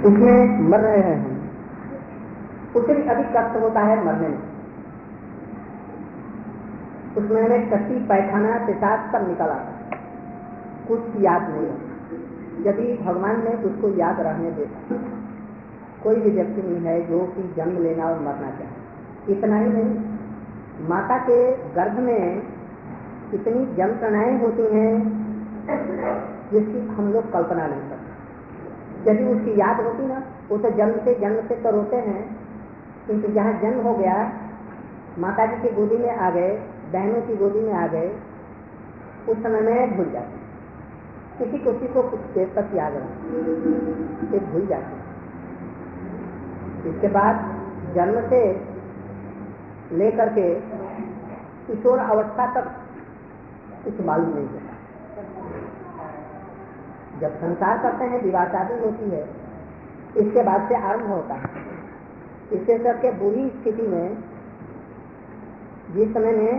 उसमें मर रहे हैं हम, उससे भी अधिक कष्ट होता है मरने में। उसमें हमें टट्टी पैखाना पेशाब सब निकल आता है, कुछ याद नहीं है। यदि भगवान ने उसको याद रहने देता, कोई भी व्यक्ति नहीं है जो कि जन्म लेना और मरना चाहे। इतना ही नहीं, माता के गर्भ में इतनी यंत्रणाएं होती हैं जिसकी हम लोग कल्पना नहीं करते। यदि उसकी याद होती ना, वो तो जन्म से तो रोते हैं, किंतु जहाँ जन्म हो गया, माता जी की गोदी में आ गए, बहनों की गोदी में आ गए, उस समय में भूल जाते। किसी को कुछ देर तक याद रहे, फिर भूल जाते। इसके बाद जन्म से लेकर के किशोर अवस्था तक कुछ मालूम नहीं होता। जब संसार करते हैं, विवाह शादी होती है, इसके बाद से आरंभ होता है। इससे करके बुरी स्थिति में, जिस समय में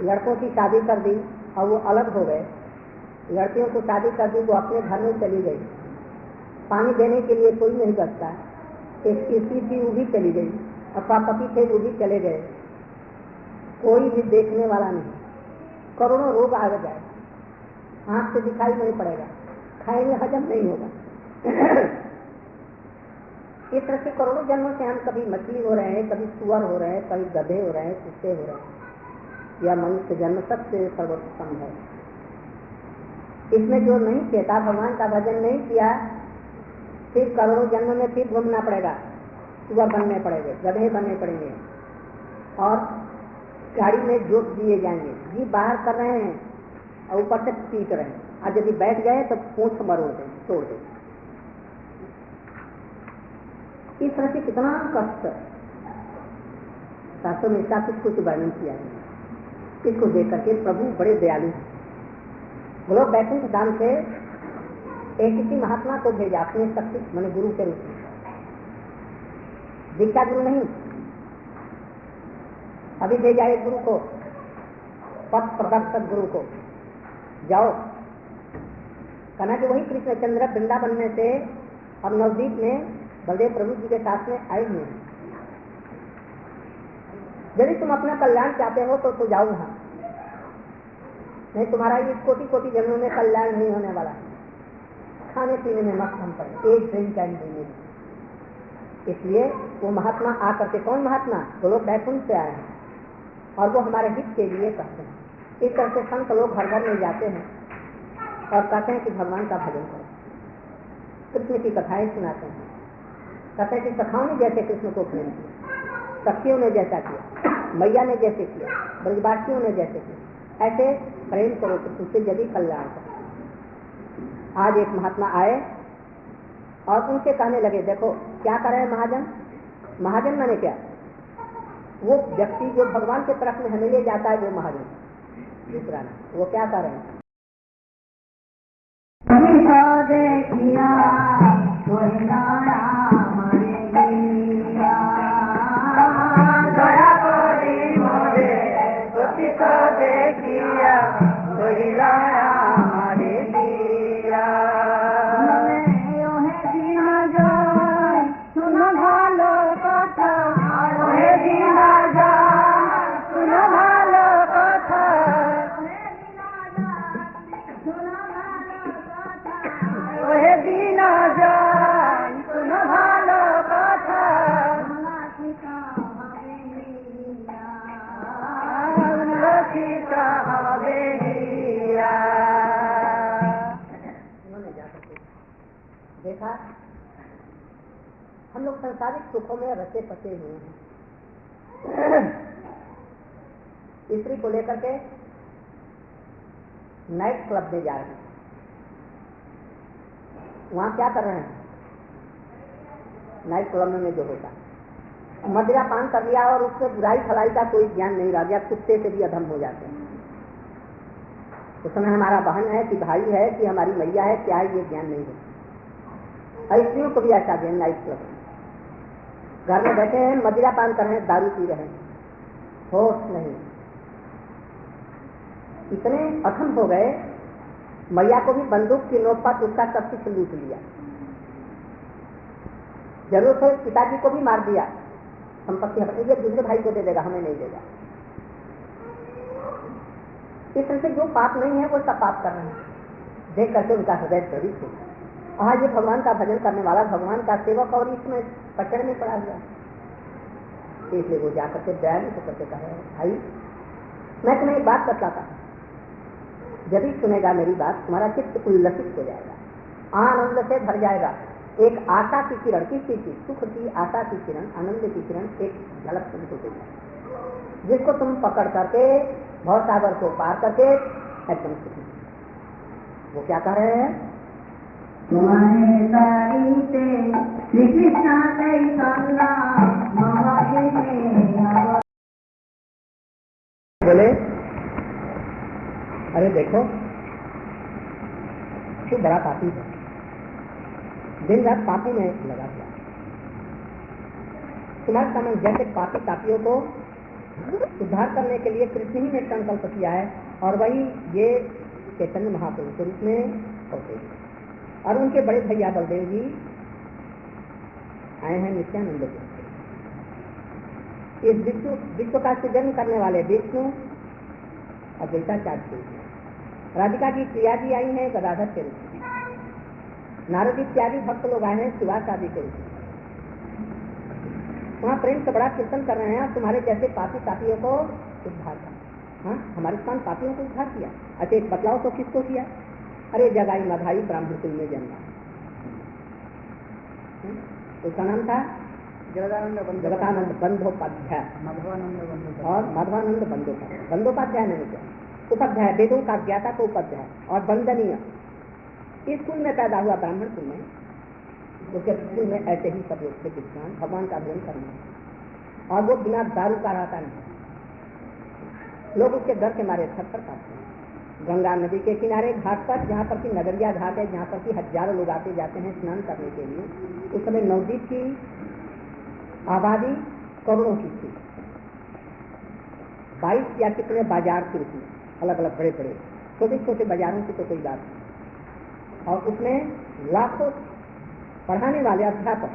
लड़कों की शादी कर दी और वो अलग हो गए, लड़कियों को शादी कर दी, वो अपने घर में चली गई, पानी देने के लिए कोई नहीं बचता, एक स्त्री थी वो भी चली गई, अपना पति थे वो भी चले गए, कोई भी देखने वाला नहीं, करोड़ों रोग आ जाए, आंख से दिखाई नहीं पड़ेगा, खाएंगे हजम नहीं होगा। इस तरह से करोड़ों जन्मों से हम कभी मछली हो रहे हैं, कभी सुअर हो रहे हैं, कभी गधे हो रहे हैं, कुत्ते हो रहे हैं। यह मनुष्य जन्म सबसे सर्वोत्तम है। इसमें जो नहीं कहता, भगवान का भजन नहीं किया, फिर करोड़ों जन्म में फिर घूमना पड़ेगा, सुअर बनने पड़ेंगे, गधे बनने पड़ेंगे, और गाड़ी में जोत दिए जाएंगे, जी बाहर कर रहे हैं और ऊपर से पीट रहे हैं, और यदि बैठ गए तो पूंछ मरोड़ दें, तोड़ दें। इस तरह से कितना कष्ट शास्त्रों में इसका कुछ वर्णन किया है। इसको देख करके प्रभु बड़े दयालु हैं। वो लोग वैकुंठ धाम से एक किसी महात्मा को भेजा अपने शक्ति मैंने गुरु के रूप में, दीक्षा गुरु नहीं, अभी भेजा एक गुरु को, पथ प्रदर्शक गुरु को, जाओ। कहना कि वही कृष्णचंद्र वृंदावन में से अब नवदीप में बलदेव प्रभु जी के साथ में आए हुए हैं। यदि तुम अपना कल्याण चाहते हो तो जाओ वहां, नहीं तुम्हारा ये कोटि कोटि जन्मों में कल्याण नहीं होने वाला है। खाने पीने में मत हम पड़े, एक ड्रिंक कैन देने। इसलिए वो महात्मा आकर के, कौन महात्मा, वो लोग वैकुंठ से आए हैं और वो हमारे हित के लिए कहते हैं। इस तरह से संत लोग घर घर में जाते हैं और कहते हैं कि भगवान का भजन करो, कृष्ण की कथाएं सुनाते हैं। कहते हैं कि सखाओं ने जैसे कृष्ण को प्रेम किया, सखियों ने जैसा किया, मैया ने जैसे किया, ब्रजवासियों ने जैसे किया, ऐसे प्रेम करो कृष्ण से, यदि कल्याण करो। आज एक महात्मा आए और उनसे कहने लगे, देखो क्या कर रहे हैं महाजन। महाजन माने क्या, वो व्यक्ति जो भगवान के तरफ में हमें ले जाता है, वो महाजन, दूसरा नहीं। वो क्या कर रहे हैं, देखा हम लोग संसारिक सुखों में रचे पचे हुए हैं। स्त्री को लेकर के नाइट क्लब में जा रहे हैं, वहां क्या कर रहे हैं, नाइट क्लब में जो होता है, मदिरा पान कर लिया और उससे बुराई भलाई का कोई ज्ञान नहीं रह गया, कुत्ते से भी अधम हो जाते हैं। उस समय हमारा बहन है कि भाई है कि हमारी मैया है, क्या है, ये ज्ञान नहीं है। और स्त्रियों को भी ऐसा ज्ञान, नाइट क्लब घर में बैठे हैं, मदिरा पान कर रहे हैं, दारू पी रहे हैं, होश नहीं, इतने अथम हो गए, मैया को भी बंदूक की नोक पर उसका सब कुछ लूट लिया। जरूरत है पिताजी को भी मार दिया, संपत्ति ये दूसरे भाई को दे देगा, हमें नहीं देगा। इस तरह से जो पाप नहीं है वो सब पाप कर रहे हैं। देख करके उनका हृदय द्रवित हो। हाँ, ये भगवान का भजन करने वाला, भगवान का सेवक, और इसमें पकड़ में पड़ा हुआ। इसलिए वो जाकर के दयालु होकर के कह रहे हैं, भाई मैं तुम्हें एक बात बताता हूँ, जब भी सुनेगा मेरी बात तुम्हारा चित्त उल्लसित हो जाएगा, आनंद से भर जाएगा। एक आशा की किरण, किसी की सुख की आशा की किरण, आनंद की किरण एक झलक तुमको देगी, जिसको तुम पकड़ करके भव सागर को पार करके एकदम सुखी। वो क्या कह रहे हैं, बोले अरे देखो तू बड़ा पापी है, दिन रात पापी में लगा हुआ। तुम्हारे सामने जैसे पापी तापियों को उद्धार करने के लिए कृष्ण ही ने संकल्प किया है, और वही ये चैतन्य महाप्रभु के रूप में होते हैं। और उनके बड़े भैया बलदेव जी आए हैं नित्यानंद के। इस विश्व का सृजन करने वाले विष्णु अद्वैताचार्य, राधिका जी प्रिया जी आई हैं गदाधर के रूप में, नारद इत्यादि भक्त लोग आए हैं सुभाष आदि के रूप में। वहाँ प्रेम से बड़ा कीर्तन कर रहे हैं, तुम्हारे जैसे पापी तापियों को उद्धार कर। हाँ, हमारे स्थान पापियों को उद्धार किया। अच्छा एक बतलाओ तो किसको किया? अरे जगाई मधाई ब्राह्मण कुल में जन्मा, उसका नाम था जगतानंद बंदोपाध्याय, और माधवानंद बंदोपाध्याय नहीं क्या, उपाध्याय, वेदों का ज्ञाता को उपाध्याय, और वंदनीय। इस कुल में पैदा हुआ, ब्राह्मण कुल में। उसके कुल में ऐसे ही सब लोग थे विद्वान, भगवान का भजन करना, और वो बिना दारू का रहता नहीं। लोग उसके डर के मारे थर-थर कांपते हैं। गंगा नदी के किनारे घाट पर, जहाँ पर की नगरिया घाट है, जहाँ पर की हजारों लोग आते जाते हैं स्नान करने के लिए, उस समय नवद्वीप की आबादी करोड़ों की थी। 22 या कितने बाजार थे उसमें, अलग अलग बड़े बड़े छोटे छोटे बाजारों की तो कोई बात नहीं। और उसमें लाखों पढ़ाने वाले अध्यापक,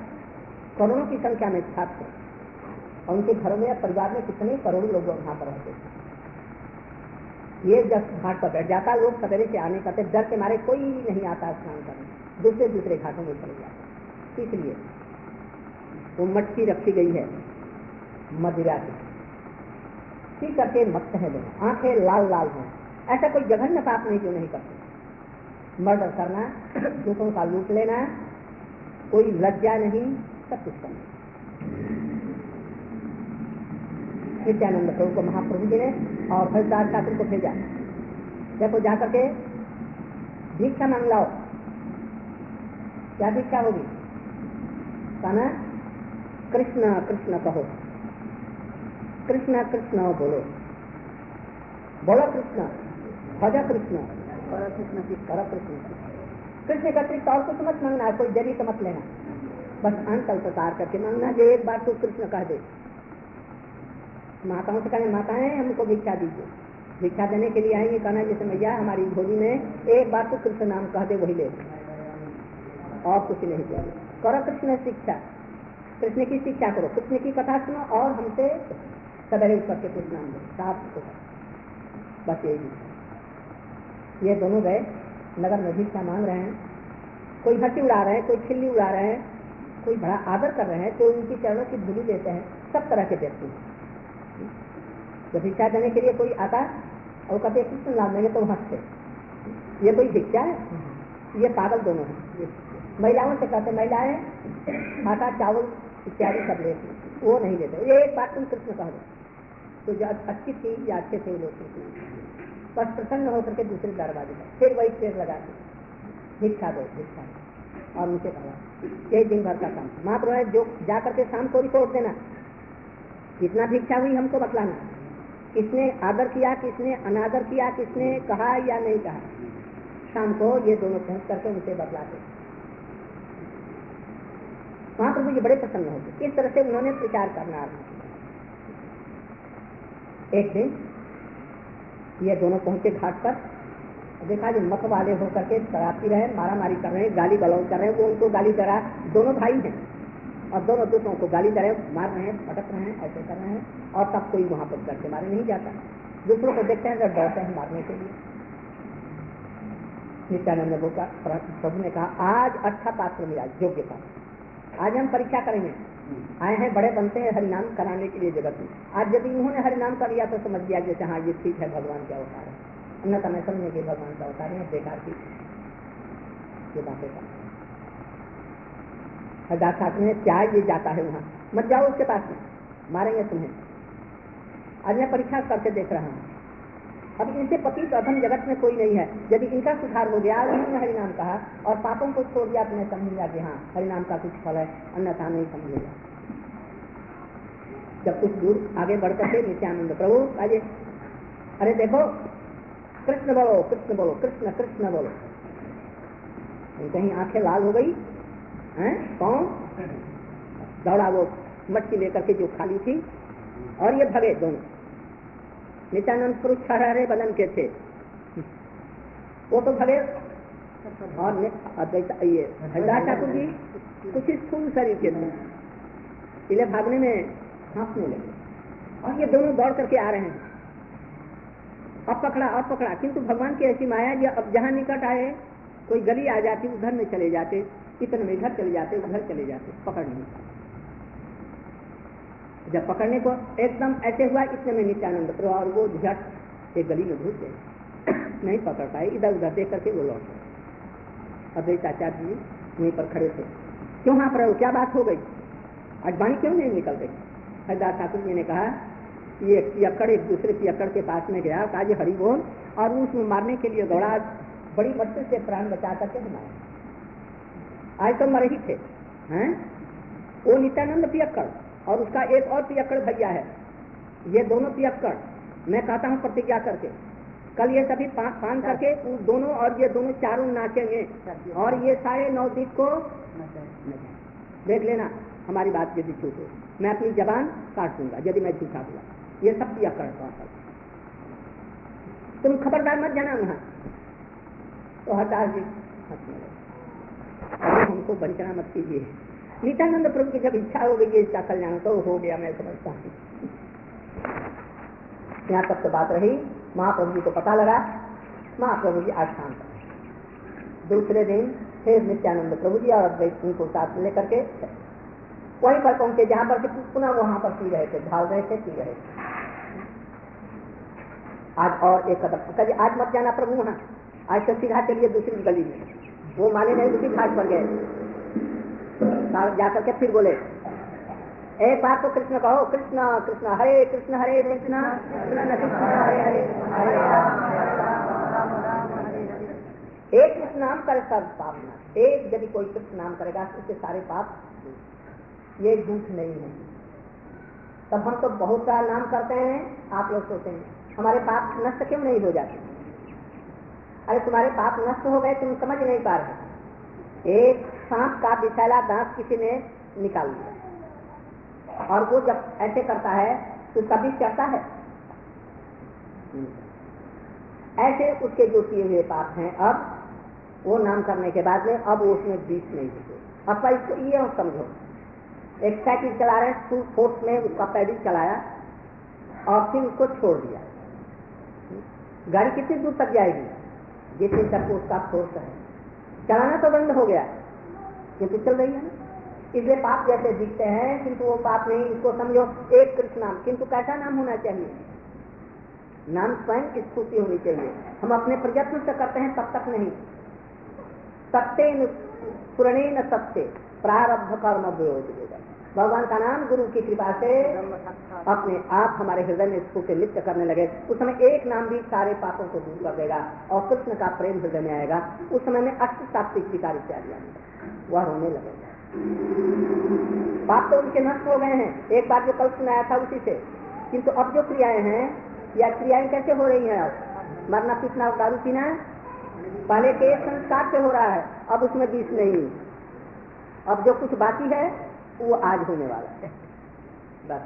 करोड़ों की संख्या में छात्र, और उनके घरों में परिवार में कितने करोड़ों लोग वहाँ पर रहते थे। ये जब घाट पर बैठ जाता, लोग सवेरे से आने करते, डर के मारे कोई नहीं आता स्नान करने, दूसरे दूसरे घाटों में चले जाते। इसलिए वो मटकी रखी गई है मदिरा की, पी करके मत है लोग, आंखें लाल लाल हैं। ऐसा कोई जघन्य पाप नहीं जो नहीं करते। मर्डर करना, दूसरों का लूट लेना, कोई लज्जा नहीं, सब कुछ करना। नित्यानंद प्रभु को महाप्रभु जी ने और हरिदास ठाकुर को भेजा, देखो जाकर के भिक्षा मांग लाओ। क्या भिक्षा होगी? कहना कृष्ण कृष्ण कहो, कृष्ण कृष्ण बोलो, बोलो कृष्ण, भज कृष्ण, कर कृष्ण की कर कृष्ण। कृष्ण का अतिरिक्त और कुछ मत मांगना, कोई जरी तो मत लेना, बस अंकल प्रसार करके मांगना। जो एक बार तो कृष्ण कह दे, माताओं से कहें माताएं हमको भिक्षा दीजिए, भिक्षा देने के लिए आएंगे, कहना जैसे मैया हमारी झोली में एक बार तो कृष्ण नाम कह दे, वही ले, और कुछ नहीं चाहिए। करो कृष्ण शिक्षा, कृष्ण की शिक्षा करो, कृष्ण की कथा सुनो, और हमसे सवेरे उठ करके कुछ नाम दो, साफ को बस यही। ये दोनों गए नगर में भिक्षा मांग रहे हैं, कोई हंसी उड़ा रहे हैं, कोई खिल्ली उड़ा रहे हैं, कोई बड़ा आदर कर रहे हैं, कोई उनकी चरणों की धूली देते हैं, सब तरह के व्यक्ति। तो भिक्षा देने के लिए कोई आता और कहते कृष्ण नाम लेंगे तो हंसते, ये कोई भिक्षा है? ये पागल दोनों हैं। महिलाओं से कहते महिलाएं आटा चावल इत्यादि सब लेते, वो नहीं देते। ये एक बात तुम कृष्ण कह दो, तो जो अच्छी थी या अच्छे थे लोग कृष्ण, बस प्रसन्न होकर के दूसरे दरवाजे पर फिर वही पेड़ लगाते, भिक्षा दो भिक्षा दो, और उनसे कहा यही दिन भर का काम। महाप्रभु जो जा करके शाम को रिपोर्ट देना, कितना भिक्षा हुई हमको बतलाना, किसने आदर किया, किसने अनादर किया, किसने कहा या नहीं कहा। शाम को ये दोनों पहुंच करके उनसे बतलाते। महाप्रभु जी बड़े प्रसन्न होते। इस तरह से उन्होंने प्रचार करना आरंभ किया। एक दिन ये दोनों पहुंचे घाट पर, देखा जो मत वाले होकर के शराब पी रहे हैं, मारा मारी कर रहे हैं, गाली गलौज कर रहे हैं, वो उनको गाली करा। दोनों भाई हैं और दोनों दूसरों को गाली दे रहे हैं, मार रहे हैं, पटक रहे हैं, ऐसे कर रहे हैं, और तब कोई वहां पर डर के मारे नहीं जाता। दूसरों को देखते हैं तो डरते हैं मारने के लिए। नित्यानंद प्रभु ने कहा आज अच्छा पात्र मिला, योग्य पात्र। आज हम परीक्षा करेंगे, आए हैं बड़े बनते हैं हरिनाम कराने के लिए जगत में। आज यदि उन्होंने हरिनाम कर लिया तो समझ लिया जैसे हाँ ये ठीक है, भगवान का अवतार है, अन्यथा मैं समझने के भगवान का अवतार है, बेकार की ये बातें का। हरदास ठाकुर ने क्या ये जाता है वहां, मत जाओ उसके पास में, मारेंगे तुम्हें। आज मैं परीक्षा करके देख रहा हूँ, अब इनसे पति तो अधम जगत में कोई नहीं है। यदि इनका सुधार हो गया, उन्होंने हरिनाम कहा और पापों को छोड़ दिया, तो मैं समझ लिया कि हाँ हरिनाम का कुछ फल है, अन्यथा नहीं समझेगा। जब कुछ दूर आगे बढ़कर के नित्यानंद प्रभु आगे, अरे देखो कृष्ण बोलो, कृष्ण बोलो, कृष्ण कृष्ण बोलो। कहीं आंखें लाल हो गई हैं, कौन दौड़ा वो मटकी लेकर के जो खाली थी, और ये भगे दोनों। नित्यानंद पुरुष हरे बदन के थे, वो तो भगे, और ये हरदास ठाकुर जी कुछ स्थूल शरीर के थे, इसलिए भागने में हाँफने लगे, और ये दोनों दौड़ करके आ रहे हैं। अब पकड़ा, किंतु भगवान की ऐसी माया, ये अब जहाँ निकट आए कोई गली आ जाती, उधर में चले जाते, इतने में इधर चले जाते, उधर चले जाते, पकड़ नहीं। जब पकड़ने को एकदम ऐसे हुआ, इतने में नित्यानंद प्रभु और वो झट एक गली में घुस गए, नहीं पकड़ पाए, इधर उधर देख करके वो लौट गए। अद्वैताचार्य जी वहीं पर खड़े थे, क्यों हाँफ रहे हो, क्या बात हो गई, आज वाणी क्यों नहीं निकल गई? हरदास ठाकुर जी ने कहा, ये पियक्कड़ एक दूसरे पियक्कड़ के पास में गया, कहा जी हरि बोल, और उसमें मारने के लिए दौड़ा, बड़ी मुश्किल से प्राण बचा करके बनाया। आज तो मर ही थे हैं, वो नित्यानंद पियक्कड़ और उसका एक और पियक्कड़ भैया है, ये दोनों पियक्कड़, मैं कहता हूँ प्रतिज्ञा करके, कल ये सभी पान करके दोनों और ये दोनों चारों नाचेंगे, और ये सारे नवदीप को देख लेना, हमारी बात यदि झूठ हो मैं अपनी जबान काट दूंगा, यदि मैं झूठा हुआ। ये सब पियक्कड़ का, तुम खबरदार मत जाना वहां। तो हरदास जी हमको वंचना मत कीजिए। नित्यानंद प्रभु की जब इच्छा हो गई इसका कल्याण, तो हो गया, मैं समझता हूँ। यहाँ तक तो बात रही, महाप्रभु जी को पता लगा, महाप्रभु जी आज शांत रहे। दूसरे दिन फिर नित्यानंद प्रभु जी और अद्वैत उनको साथ में लेकर के वहीं पर पहुंचे जहां पर पुनः वहां पर पी रहे थे, ढाल रहे थे, पी रहे थे। आज और एक कदम, कभी आज मत जाना प्रभु वहां, आज तो सीधा चलिए दूसरी गली में। वो माने नहीं, उसी घाट पर गए, जाकर के फिर बोले, एक बार तो कृष्ण कहो, कृष्ण कृष्ण हरे कृष्ण, हरे कृष्ण कृष्ण कृष्ण हरे हरे, हरे एक कृष्ण नाम करे सब पाप ना, एक यदि कोई कृष्ण नाम करेगा उससे सारे पाप, ये झूठ नहीं है। तब हम तो बहुत सारा नाम करते हैं, आप लोग सोचते हैं हमारे पाप नष्ट क्यों नहीं हो जाते? अरे तुम्हारे पाप नष्ट हो गए, तुम समझ नहीं पा रहे। एक सांप का विषैला दांत किसी ने निकाल लिया, और वो जब ऐसे करता है तो कभी चढ़ता है, ऐसे उसके जो किए हुए पाप हैं, अब वो नाम करने के बाद में अब उसमें बीच नहीं होते। अब इसको ये समझो, एक साइकिल चला रहे हैं, फोर्स में उसका पैडल चलाया और फिर उसको छोड़ दिया, गाड़ी कितनी दूर तक जाएगी? जितनी तक उसका फोर्स है, चलाना तो बंद हो गया क्योंकि चल रही है ना। इसलिए पाप जैसे दिखते हैं किंतु वो पाप नहीं। इसको समझो एक कृष्ण नाम, किंतु कैसा नाम होना चाहिए? नाम स्वयं की स्फूर्ति होनी चाहिए। हम अपने प्रयत्न से करते हैं तब तक नहीं। सत्तेन पुरणेन सत्य प्रारब्ध कर्म विरोध। भगवान का नाम गुरु की कृपा से अपने आप हमारे हृदय में स्फूर्ति लिप्त करने लगे, उस समय एक नाम भी सारे पापों को दूर कर देगा और कृष्ण का प्रेम हृदय में आएगा। उस समय में अष्ट सात्विक विकार इत्यादि वह होने लगेगा। पाप तो उनके नष्ट हो गए हैं, एक बात जो कल सुनाया था उसी से। किंतु अब जो क्रियाएं हैं, या क्रियाएं कैसे हो रही हैं? अब मरना पीटना और दारू पीना पहले के संस्कार से हो रहा है, अब उसमें बीच नहीं। अब जो कुछ बाकी है वो आज होने वाला है। बस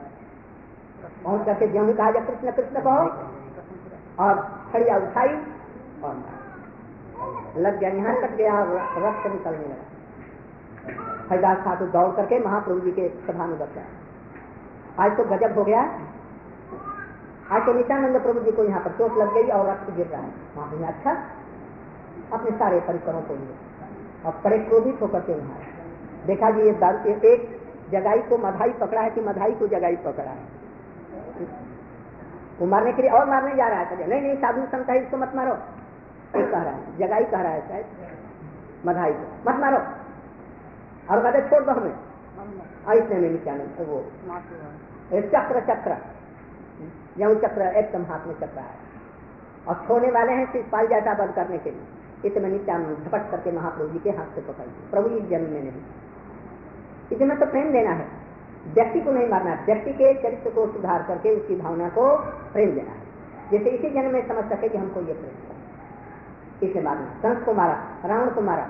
पहुंच करके ज्यों कहा जा कृष्ण कृष्ण कहो और खड़िया उठाई और लग गया, यहाँ तक गया, रक्त निकलने लगा। हरिदास ठाकुर दौड़ करके महाप्रभु जी के सभा में बच गए। आज तो गजब हो गया, आज तो नित्यानंद प्रभु जी को यहाँ पर चोट लग गई और रक्त गिर रहा है। महाप्रभु ने अच्छा अपने सारे परिकरों को लिए और बड़े क्रोधित होकर के वहाँ देखा जी ये एक जगाई को मधाई पकड़ा है कि मधाई को जगाई पकड़ा है, वो मारने के लिए और मारने जा रहा है। नहीं नहीं साधु संत है, इसको मत मारो। एक कह रहा है, जगाई कह रहा है शायद मधाई को मत मारो, और कहते छोड़ दो हमें। और इसने में नित्यानंद वो चक्र चक्र या चक्र एकदम हाथ में चक्र है और छोड़ने वाले हैं शिषपाल जैसा बंद करने के लिए। इतने नित्यानंद झपट करके महाप्रभु जी के हाथ से पकड़ दिए। प्रभु इस जन्म में नहीं, इसमें तो प्रेम देना है, व्यक्ति को नहीं मारना, व्यक्ति के चरित्र को सुधार करके उसकी भावना को प्रेम देना है। जैसे इसी जन्म में समझ सके कि हमको ये प्रेम है, इसे मारना। कंस को मारा, रावण को मारा,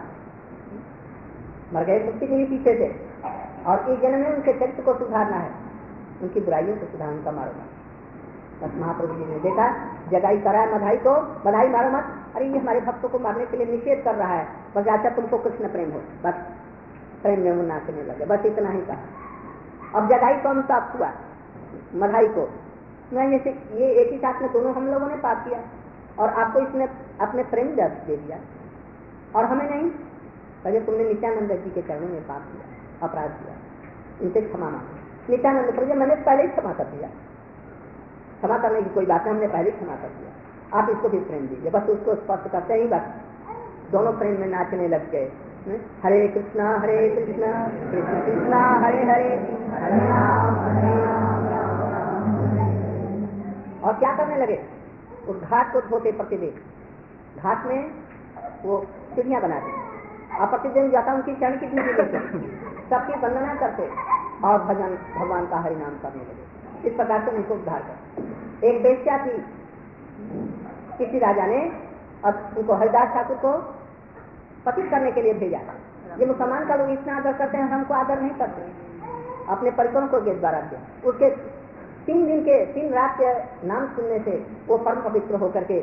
मर गए मुक्ति के लिए पीछे से, और इस जन्म में उनके चरित्र को सुधारना है, उनकी बुराइयों को सुधार, उनका मारो मत। बस महाप्रभु जी ने देखा जगाई करा है मधाई को, मधाई मारो मत। अरे ये हमारे भक्तों को मारने के लिए निषेध कर रहा है, बस अच्छा तुमको कृष्ण प्रेम हो, बस प्रेम में वो नाचने लगे, बस इतना ही कहा। अब जगाई कौन साफ हुआ मधाई को, जैसे ये एक ही साथ में दोनों हम लोगों ने पाप किया और आपको इसने अपने प्रेम दर्द दे दिया और हमें नहीं। पहले तुमने नित्यानंद जी के चरणों में पाप किया, अपराध किया, इनसे क्षमा मांगो। नित्यानंद प्रभु मैंने पहले ही क्षमा कर दिया, क्षमा करने की कोई बात नहीं, हमने पहले ही क्षमा कर दिया, आप इसको भी प्रेम दीजिए। बस उसको स्पर्श करते ही बस दोनों प्रेम में नाचने लग गए। हरे कृष्णा कृष्ण कृष्णा हरे हरे, हरे राम और क्या करने लगे, उस घाट को धोते प्रतिदिन, घाट में वो सीढ़ियां बनाते और प्रतिदिन जाता उनकी चरण की धूली लेते, सबकी वंदना करते और भजन भगवान का हरि नाम करने लगे। इस प्रकार से उनको उद्धार कर। एक बेश्या थी, किसी राजा ने अब उनको हरिदास ठाकुर को पतित करने के लिए भेजा। ये मुसलमान का लोग इतना आदर करते हैं, हमको आदर नहीं करते, अपने परिकरों को गेट द्वारा दिया। उसके 3 रात के नाम सुनने से वो परम पवित्र होकर के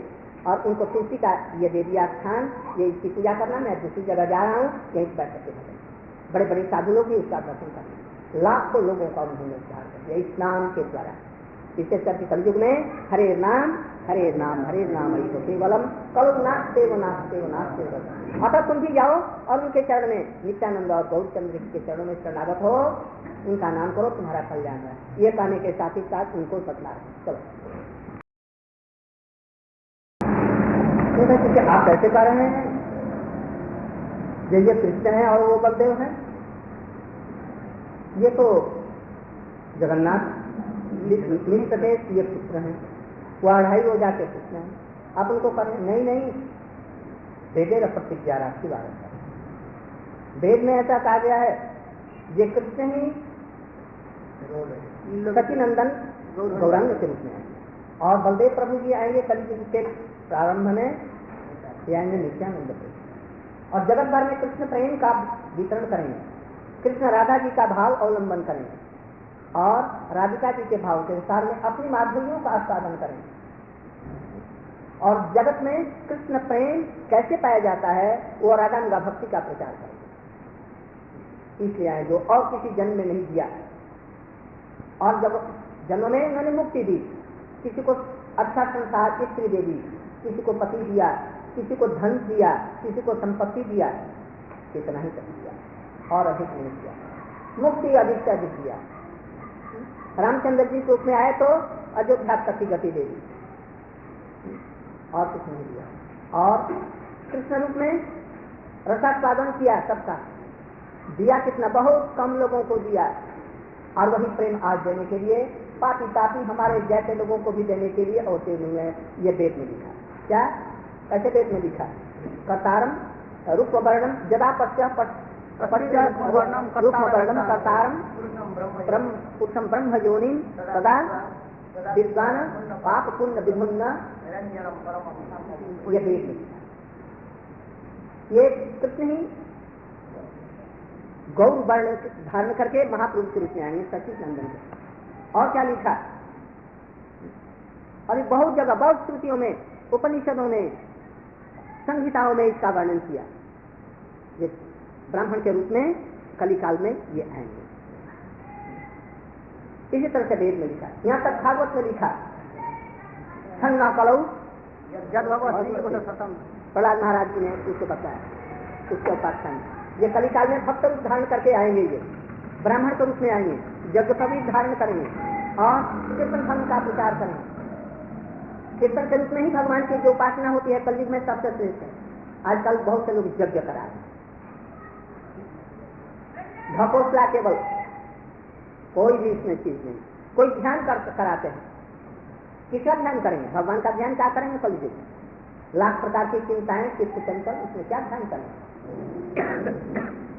और उनको तुलसी का ये दे दिया स्थान, ये इसकी पूजा करना, मैं दूसरी जगह जा रहा हूँ, यहीं बैठ करके बड़े बड़े साधु लोग भी उसका दर्शन करते, लाखों लोगों का उन्होंने उद्धार कर दिया इस नाम के द्वारा। विशेष करके कलयुग में हरे नाम हरे नाम हरि केवलम कलु नास्ते वो नास्ते वो नास्ते। अतः तुम भी जाओ और उनके चरण में, नित्यानंद और गौरचंद्र के चरणों में शरणागत हो, उनका नाम करो, तुम्हारा कल्याण है। ये कहने के साथ ही साथ उनको बतला रहे। चलो तो आप कैसे कह रहे हैं ये कृष्ण है और वो बलदेव है, ये तो जगन्नाथ मिल सके ये पुत्र हैं, वो 2.5 हो जाके कृष्ण है, आप उनको करें। नहीं वेदे प्रतिज्ञा राखी बात है, वेद में ऐसा कहा गया है ये कृष्ण ही सचिनंदन गौरांग के रूप में है और बलदेव प्रभु जी आएंगे कलयुग के प्रारंभ में, ये आएंगे नित्यानंद प्रभु और जगत भर में कृष्ण प्रेम का वितरण करेंगे, कृष्ण राधा जी का भाव अवलंबन करेंगे और राधिका जी के भाव के अनुसार में अपनी माधुर्यों का आस्वादन करेंगे और जगत में कृष्ण प्रेम कैसे पाया जाता है वो रागानुगा भक्ति का प्रचार करेंगे। इसलिए आए जो और किसी जन्म में नहीं दिया, और जब जन्म में उन्होंने मुक्ति दी, किसी को अच्छा संसार स्त्री दे दी, किसी को पति दिया, किसी को धन दिया, किसी को संपत्ति दिया, इतना ही कर दिया और अधिक नहीं दिया, मुक्ति अधिक से अधिक दिया। रामचंद्र जी रूप में आए तो अयोध्या तक की गति दे दी और कुछ नहीं दिया, और कृष्ण रूप में रसास्वादन किया, सबका दिया, कितना बहुत कम लोगों को दिया और वही प्रेम आज देने के लिए पापी तापी हमारे जैसे लोगों को भी देने के लिए होते नहीं है। ये वेद में लिखा, क्या कैसे वेद में लिखा, कर्तारम रूप वर्णम जदा पश्चात रूपवर्णम कर्तारम पुरुषम ब्रह्म योनिम तदा विद्वान पाप पुण्य विभिन्न। ये देख ये कृष्ण ही गौर वर्ण धारण करके महापुरुष के रूप में आएंगे सच्चिदानंद के। और क्या लिखा, और बहुत जगह बहुत श्रुतियों में उपनिषदों ने संहिताओं में इसका वर्णन किया। ये ब्राह्मण के रूप में कली काल में ये आएंगे। इसी तरह से वेद में लिखा, यहाँ तक भागवत में लिखा, संज्ञा कलौ जब भगवत प्रहलाद महाराज जी ने उसको बताया, उसके उपाख्यान ये कलिकाल में भक्त रूप धारण करके आएंगे, ये ब्राह्मण के रूप में आएंगे, यज्ञ का भी धारण करेंगे और कीर्तन धर्म का प्रचार करेंगे। कीर्तन के रूप में ही भगवान की जो उपासना होती है कलयुग में सबसे श्रेष्ठ है। आजकल बहुत से लोग यज्ञ करा रहे, ढकोसला केवल, कोई भी इसमें चीज नहीं, कोई ध्यान कराते हैं, किसका ध्यान करेंगे? भगवान का ध्यान क्या करेंगे? कलयुग में लाख प्रकार की चिंताएं, चित्त चंचल, उसमें क्या ध्यान करेंगे?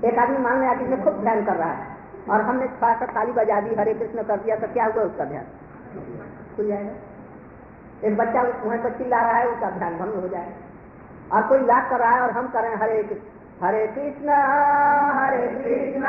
एक आदमी मान लिया कि मैं खुद ध्यान कर रहा है और हमने थोड़ा सा ताली बजा दी, हरे कृष्ण कर दिया, तो क्या हुआ? उसका ध्यान खुल जाएगा। एक बच्चा वहां पर चिल्ला रहा है, उसका ध्यान भंग हो जाएगा। और कोई लाख कर रहा है और हम कर रहे हैं हरे कृष्ण हरे कृष्ण हरे कृष्ण।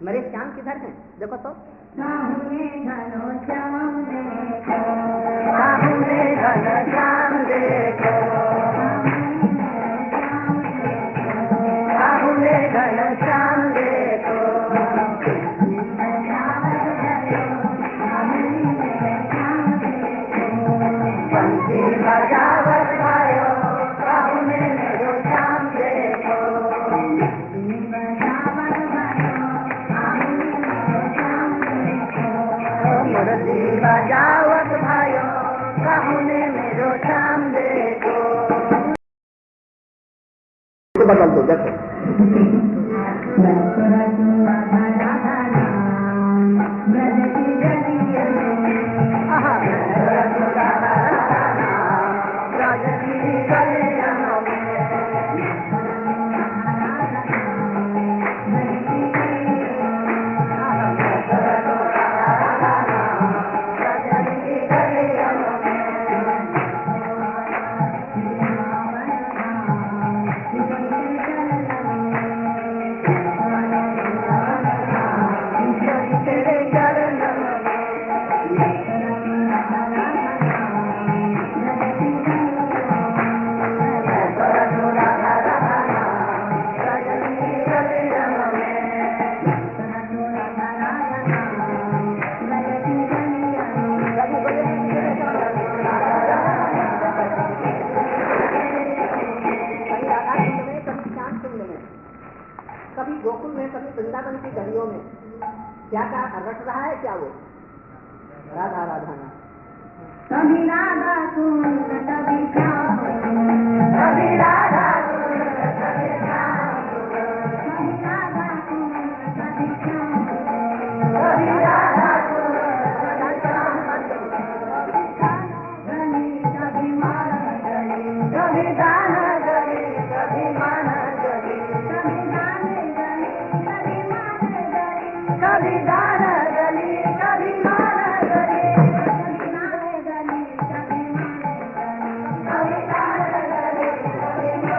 मेरे श्याम किधर हैं? देखो तो बजावत भाइयों कहने मेरो श्याम देखो। बदल दो देखो क्या रट रहा है? क्या वो राधा राधा ना कभी राधा सुन कभी श्याम, कभी राधा सुन कभी श्याम, कभी राधा सुन कभी श्याम, कभी राधा सुन कभी मान गली, कभी दान गली, कभी मान गली, कभी दान गली, कभी मान गली, कभी दान गली, कभी मान गली, कभी दान गली, कभी मान गली, कभी दान गली, कभी मान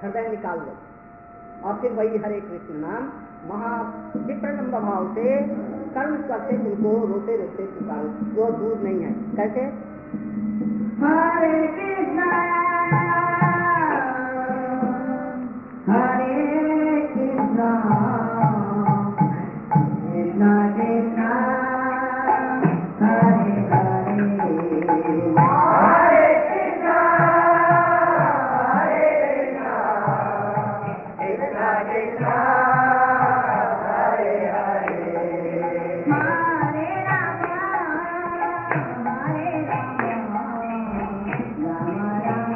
हृदय निकाल लो और फिर वही हरे कृष्ण नाम महा विप्रलंब भाव से कर्म करते उनको रोते रोते पुकारो, जो दूर नहीं है। कैसे? हरे कृष्णा हरे कृष्णा कृष्णा कृष्णा हरे हरे, Hare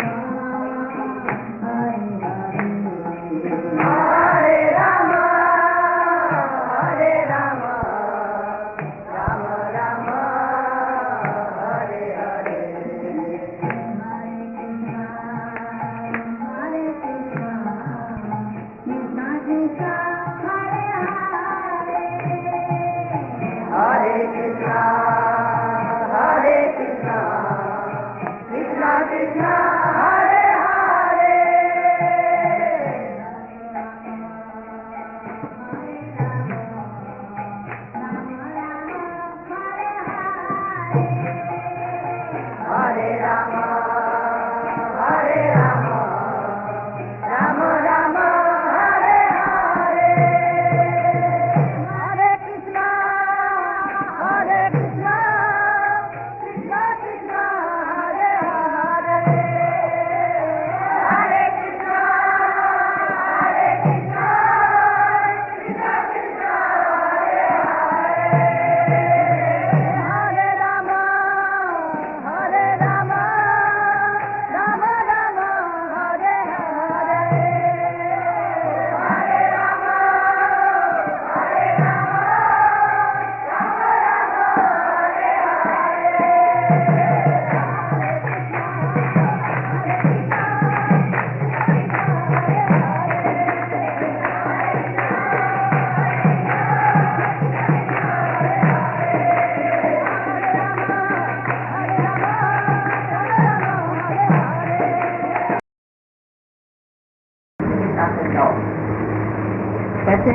कैसे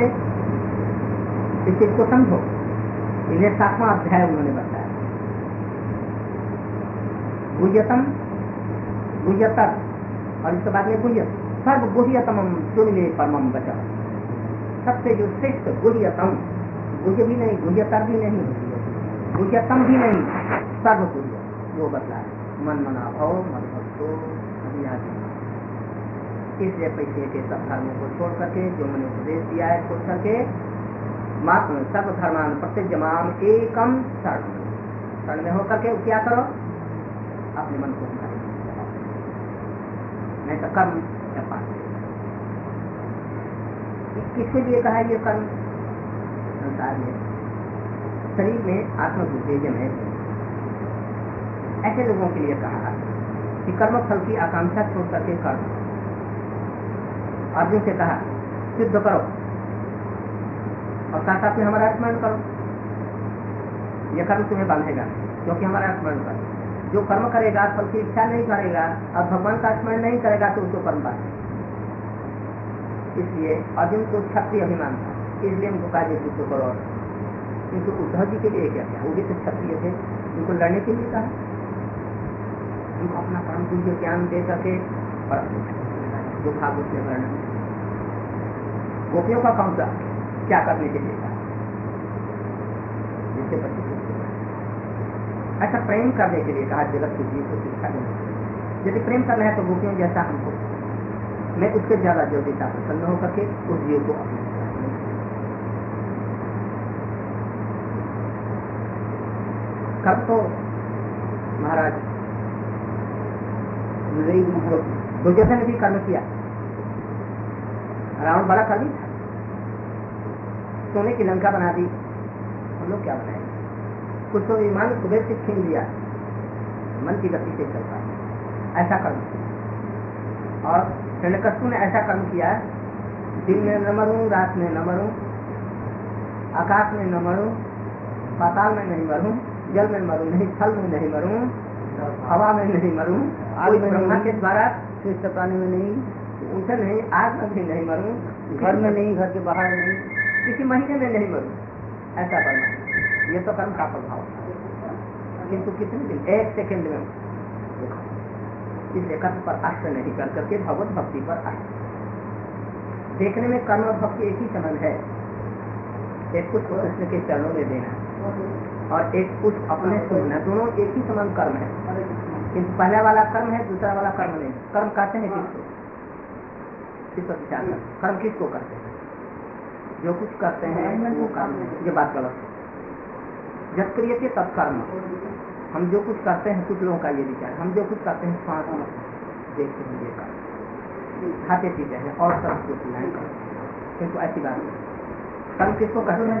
इस चीज को समझो, इन्हें 7वां अध्याय उन्होंने बताया। गुह्यतम गुह्यतर और इसके बाद में गुह्य सर्व गुह्यतम सुनिले परमम वचन, सबसे जो श्रेष्ठ गुह्यतम, गुह्य भी नहीं, गुह्यतर भी नहीं, गुह्यतम भी नहीं, सर्व गुह्य वो बतलाए। मन मना भाव मन भक्तो इसलिए पैसे के सब धर्मों को छोड़ करके जो मैंने उपदेश दिया है छोड़ करके मात्र सर्व धर्मान प्रत्यजमान एकम शरण में होकर के क्या करो, अपने मन को हमारे नहीं तो कर्म या पाप। किसके लिए कहा ये कर्म? संसार में शरीर में आत्मविभेजन है, ऐसे लोगों के लिए कहा कि कर्म फल की आकांक्षा छोड़ करके कर्म। अर्जुन से कहा युद्ध करो और साथ साथ में हमारा स्मरण करो, यह कर्म तुम्हें बांधेगा क्योंकि हमारा स्मरण करो। जो कर्म करेगा फल की इच्छा नहीं करेगा और भगवान का स्मरण नहीं करेगा तो उसको कर्म बांधेगा। इसलिए अर्जुन को क्षत्रिय अभिमान था, इसलिए उनको कहा युद्ध करो। किंतु उद्धव जी के लिए क्या क्या, वो भी तो क्षत्रिय थे, उनको लड़ने के लिए कहा। उनको अपना कर्म तुझे ज्ञान दे करके जो भाग उसने वर्णन। गोपियों का कौन सा क्या करने के लिए कहा, जिससे बच्चे ऐसा प्रेम करने के लिए कहा, जगत के जीव को शिक्षा देने के लिए। यदि प्रेम करना है तो गोपियों जैसा हमको, मैं उससे ज्यादा जो देता प्रसन्न होकर के उस जीव को अपने कब तो महाराज दुर्योधन ने भी कर्म किया। रावण बड़ा कर्मी था, सोने की लंका बना दी। हम लोग क्या बनाए, कुछ तो ईमान सुबह से छीन लिया, मन की गति से चलता ऐसा कर्म। और हिरण्यकश्यप ने ऐसा कर्म किया, दिन में न मरूं, रात में न मरूं, आकाश में न मरूं, पाताल में नहीं मरूं, जल में मरूं नहीं, थल में नहीं मरूं, हवा में नहीं मरूं, कोई ब्रह्मा के द्वारा पानी में नहीं, उनसे नहीं, आग में भी नहीं मरूं, घर में नहीं, घर के बाहर नहीं, किसी महीने में नहीं मरूं, ऐसा कर्म। ये तो कर्म का प्रभाव था, किंतु कितने दिन, 1 सेकंड में इस कर्म पर आश्रय नहीं कर करके भगवत भक्ति पर आश्रय। देखने में कर्म और भक्ति एक ही समान है। एक पुष्प कृष्ण के चरणों में देना और एक पुष्प अपने सुनना, दोनों एक ही समान कर्म है, किंतु पहला वाला कर्म है, दूसरा वाला कर्म नहीं। कर्म कहते हैं किसको? किस पर विचार कर, कर्म किसको करते हैं? जो कुछ करते हैं वो कर्म है। ये बात गलत है। जब क्रियते तब कर्म। हम जो कुछ करते हैं, कुछ लोगों का ये विचार, हम जो कुछ करते हैं श्वास देखते हैं ये कर्म, खाते पीते हैं और सब कुछ नहीं करते, किंतु ऐसी बात नहीं। कर्म किसको कहते हैं?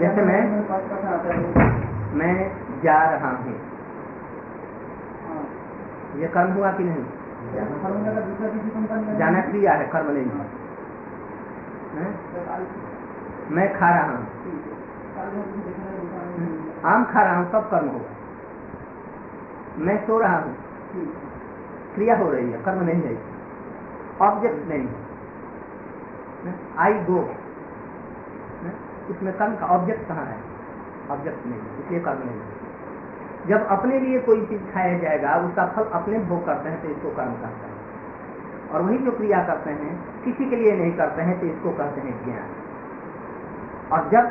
जैसे मैं जा रहा हूँ, ये कर्म हुआ कि नहीं? जाना क्रिया है, कर्म नहीं है। मैं खा रहा हूँ, आम खा रहा हूँ, तब कर्म होगा। मैं सो रहा हूँ, क्रिया हो रही है, कर्म नहीं है, ऑब्जेक्ट नहीं है। आई गो, इसमें कर्म का ऑब्जेक्ट कहाँ है? ऑब्जेक्ट नहीं, इसलिए कर्म नहीं है। जब अपने लिए कोई चीज खाया जाएगा, उसका फल अपने भोग करते हैं तो इसको कर्म कहते हैं। और वही जो क्रिया करते हैं किसी के लिए नहीं करते हैं तो इसको कहते हैं ज्ञान। और जब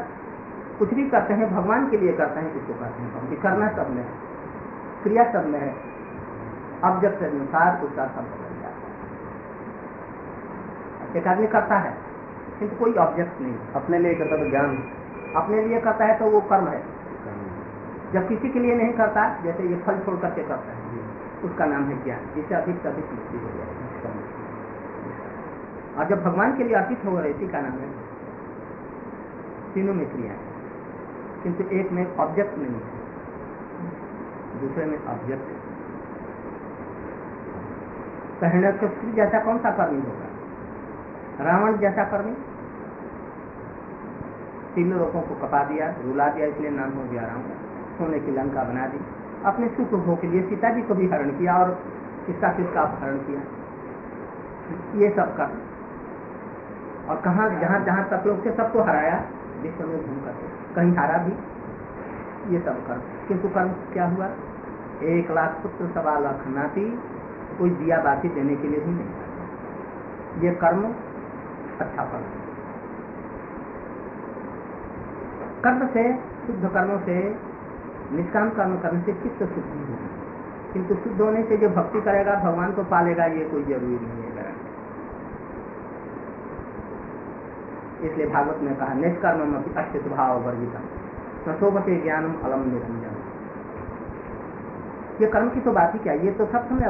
कुछ भी करते हैं भगवान के लिए करते हैं, इसको कहते हैं भक्ति। करना सब में है, क्रिया सब में है, ऑब्जेक्ट के अनुसार उसका सब बदल जाता है। एक आदमी करता है किंतु कोई ऑब्जेक्ट नहीं, अपने लिए करता तो ज्ञान, अपने लिए करता है तो वो कर्म है। जब किसी के लिए नहीं करता, जैसे ये फल छोड़ करके करता है, उसका नाम है ज्ञान, जिससे अधिक से अधिक मुक्ति हो जाएगी। और जब भगवान के लिए अर्पित हो रही, इसी का नाम है। तीनों में क्रिया है, किंतु एक में ऑब्जेक्ट नहीं है, दूसरे में ऑब्जेक्ट है। हिरण्यकश्यप जैसा कौन सा कर्मी होगा? रावण जैसा कर्मी। 3 लोगों को कपा दिया, रुला दिया, इसलिए नाम हो गया रावण। सोने की लंका बना दी, अपने सुख भोग के लिए सीता जी को भी हरण किया और किसका अपहरण किया। ये सब कर्म और कहाँ जहाँ जहाँ तक लोग थे सबको हराया, विश्व में घूम करके कहीं हारा भी, ये सब कर्म। किंतु कर्म क्या हुआ, 1 लाख पुत्र 1.25 लाख नाती, कोई दिया बाती देने के लिए भी नहीं। ये कर्म अच्छा फल। कर्म से, शुद्ध कर्मों से, निष्काम कर्म करने से चित्त शुद्धि होगी, किंतु शुद्ध होने से जो भक्ति करेगा भगवान को पालेगा ये कोई जरूरी नहीं है। इसलिए भागवत में कहा निष्कर्म अच्युत भाव वर्जितम नथोपते ज्ञानम अलम निरंजन। ये कर्म की तो बात ही क्या, ये तो सब समय